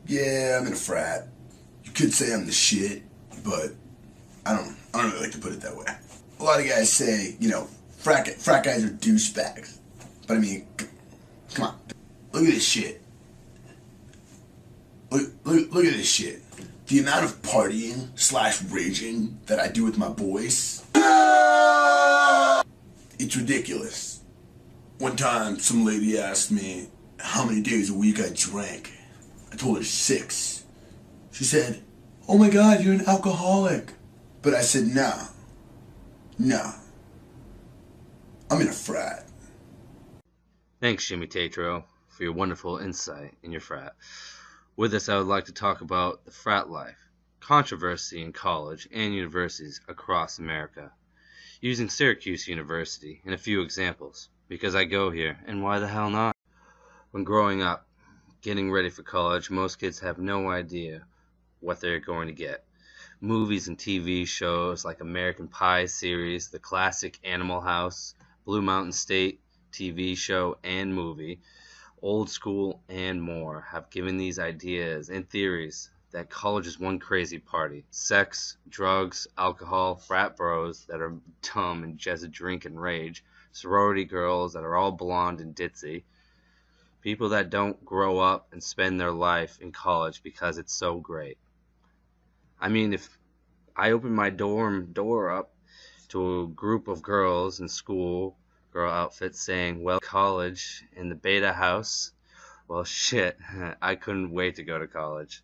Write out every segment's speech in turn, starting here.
Yeah, I'm in a frat. You could say I'm the shit, but I don't really like to put it that way. A lot of guys say, frat guys are douchebags. But I mean, come on. Look at this shit. Look at this shit. The amount of partying slash raging that I do with my boys, it's ridiculous. One time, some lady asked me how many days a week I drank. I told her 6. She said, "Oh my God, you're an alcoholic." But I said, nah, I'm in a frat. Thanks, Jimmy Tatro, for your wonderful insight in your frat. With this, I would like to talk about the frat life, controversy in college and universities across America, using Syracuse University and a few examples, because I go here, and why the hell not? When growing up, getting ready for college, most kids have no idea what they're going to get. Movies and TV shows like American Pie series, the classic Animal House, Blue Mountain State TV show and movie, Old School, and more have given these ideas and theories that college is one crazy party. Sex, drugs, alcohol, frat bros that are dumb and just drink and rage, sorority girls that are all blonde and ditzy, people that don't grow up and spend their life in college because it's so great. I mean, if I opened my dorm door up to a group of girls in school girl outfits saying, "Well, college in the beta house," well, shit, I couldn't wait to go to college.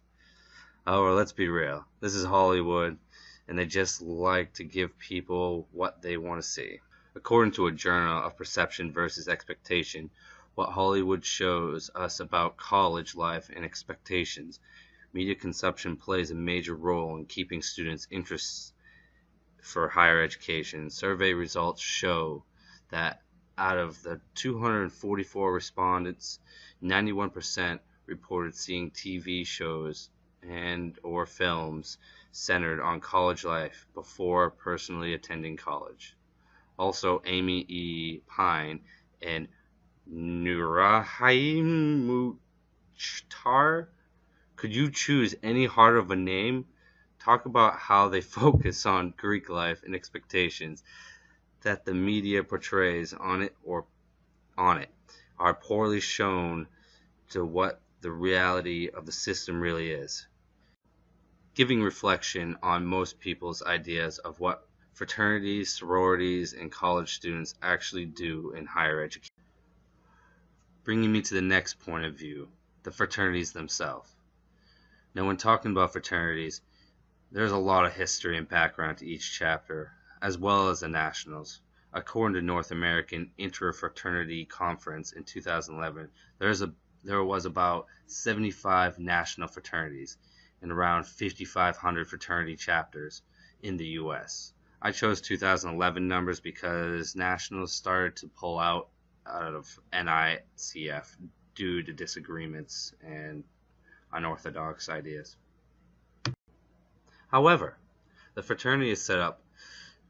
However, let's be real. This is Hollywood, and they just like to give people what they want to see. According to a journal of perception versus expectation, what Hollywood shows us about college life and expectations, media consumption plays a major role in keeping students' interests for higher education. Survey results show that out of the 244 respondents, 91% reported seeing TV shows and or films centered on college life before personally attending college. Also, Amy E. Pine and Nurahim Mukhtar, could you choose any harder of a name? Talk about how they focus on Greek life and expectations that the media portrays on it are poorly shown to what the reality of the system really is, giving reflection on most people's ideas of what fraternities, sororities, and college students actually do in higher education. Bringing me to the next point of view, the fraternities themselves. Now, when talking about fraternities, there's a lot of history and background to each chapter, as well as the nationals. According to North American Interfraternity Conference in 2011, there was about 75 national fraternities and around 5,500 fraternity chapters in the U.S. I chose 2011 numbers because nationals started to pull out of NICF due to disagreements and unorthodox ideas. However, the fraternity is set up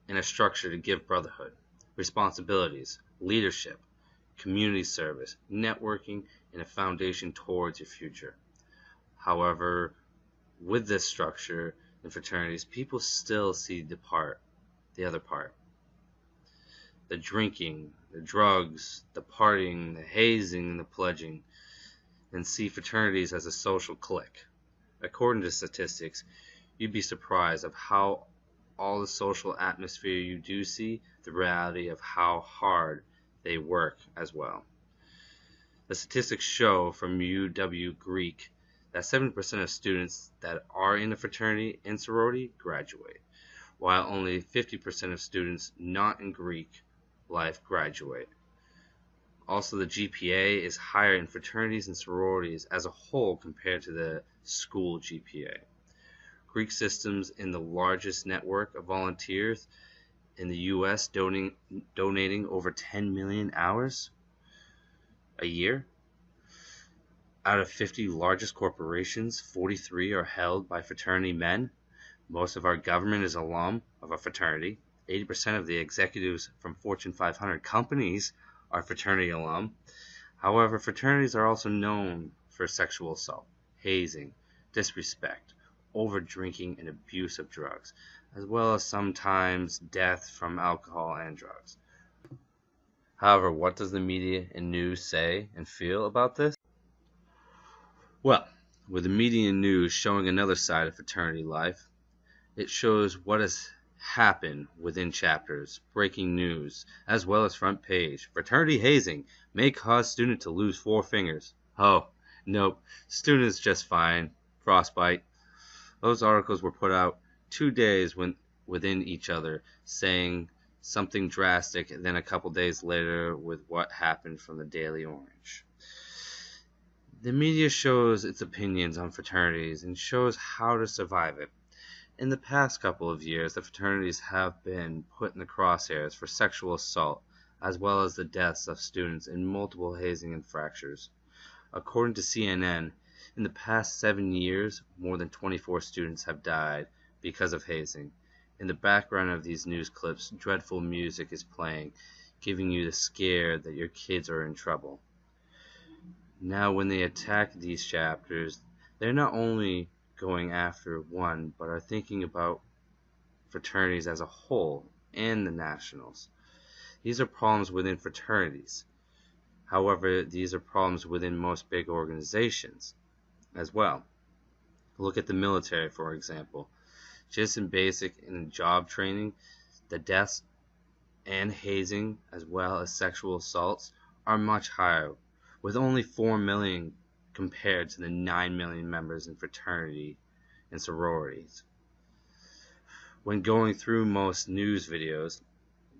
in a structure to give brotherhood, responsibilities, leadership, community service, networking, and a foundation towards your future. However, with this structure in fraternities, people still see the other part. The drinking, the drugs, the partying, the hazing, and the pledging, and see fraternities as a social clique. According to statistics, you'd be surprised of how all the social atmosphere you do see, the reality of how hard they work as well. The statistics show from UW Greek that 7% of students that are in a fraternity and sorority graduate, while only 50% of students not in Greek life graduate. Also, the GPA is higher in fraternities and sororities as a whole compared to the school GPA. Greek systems in the largest network of volunteers in the U.S. donating over 10 million hours a year. Out of 50 largest corporations, 43 are held by fraternity men. Most of our government is alum of a fraternity. 80% of the executives from Fortune 500 companies are fraternity alum. However, fraternities are also known for sexual assault, hazing, disrespect, over-drinking, and abuse of drugs, as well as sometimes death from alcohol and drugs. However, what does the media and news say and feel about this? Well, with the media and news showing another side of fraternity life, it shows what has happened within chapters, breaking news, as well as front page. Fraternity hazing may cause student to lose 4 fingers. Oh, nope, student is just fine. Frostbite. Those articles were put out 2 days within each other, saying something drastic, and then a couple days later with what happened from the Daily Orange. The media shows its opinions on fraternities and shows how to survive it. In the past couple of years, the fraternities have been put in the crosshairs for sexual assault, as well as the deaths of students in multiple hazing and fractures. According to CNN, in the past 7 years, more than 24 students have died because of hazing. In the background of these news clips, dreadful music is playing, giving you the scare that your kids are in trouble. Now, when they attack these chapters, they're not only going after one, but are thinking about fraternities as a whole and the nationals. These are problems within fraternities. However, these are problems within most big organizations as well. Look at the military, for example. Just in basic and job training, the deaths and hazing, as well as sexual assaults, are much higher, with only 4 million compared to the 9 million members in fraternity and sororities. When going through most news videos,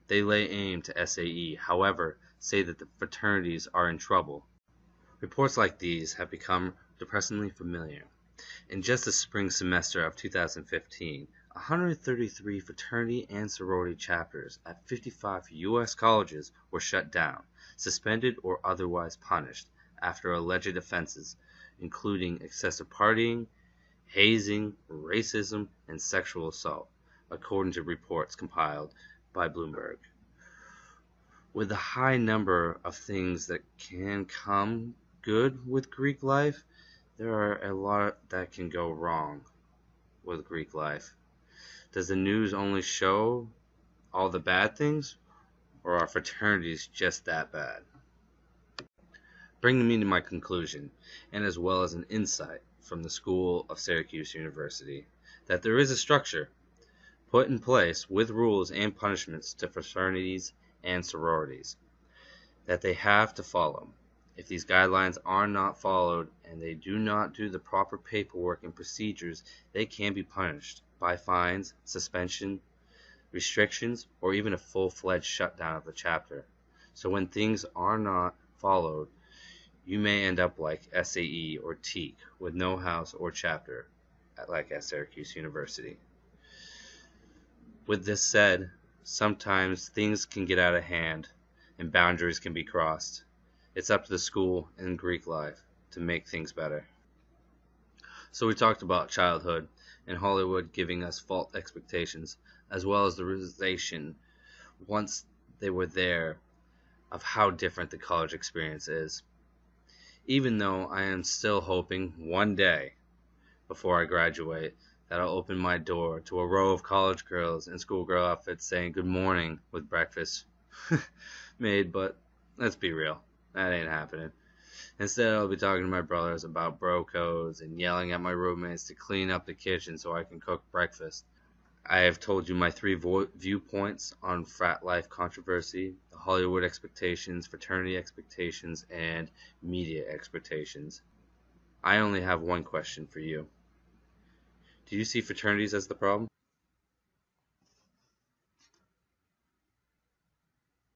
they lay aim to SAE, however, say that the fraternities are in trouble. Reports like these have become depressingly familiar. In just the spring semester of 2015, 133 fraternity and sorority chapters at 55 U.S. colleges were shut down, suspended, or otherwise punished after alleged offenses, including excessive partying, hazing, racism, and sexual assault, according to reports compiled by Bloomberg. With the high number of things that can come good with Greek life, there are a lot that can go wrong with Greek life. Does the news only show all the bad things, or are fraternities just that bad? Bringing me to my conclusion, and as well as an insight from the School of Syracuse University, that there is a structure put in place with rules and punishments to fraternities and sororities that they have to follow. If these guidelines are not followed and they do not do the proper paperwork and procedures, they can be punished by fines, suspension, restrictions, or even a full-fledged shutdown of the chapter. So when things are not followed, you may end up like SAE or TEAC with no house or chapter, like at Syracuse University. With this said, sometimes things can get out of hand and boundaries can be crossed. It's up to the school and Greek life to make things better. So we talked about childhood and Hollywood giving us false expectations, as well as the realization, once they were there, of how different the college experience is. Even though I am still hoping one day, before I graduate, that I'll open my door to a row of college girls in schoolgirl outfits saying good morning with breakfast made, but let's be real, that ain't happening. Instead, I'll be talking to my brothers about bro codes and yelling at my roommates to clean up the kitchen so I can cook breakfast. I have told you my 3 viewpoints on frat life controversy, the Hollywood expectations, fraternity expectations, and media expectations. I only have one question for you. Do you see fraternities as the problem?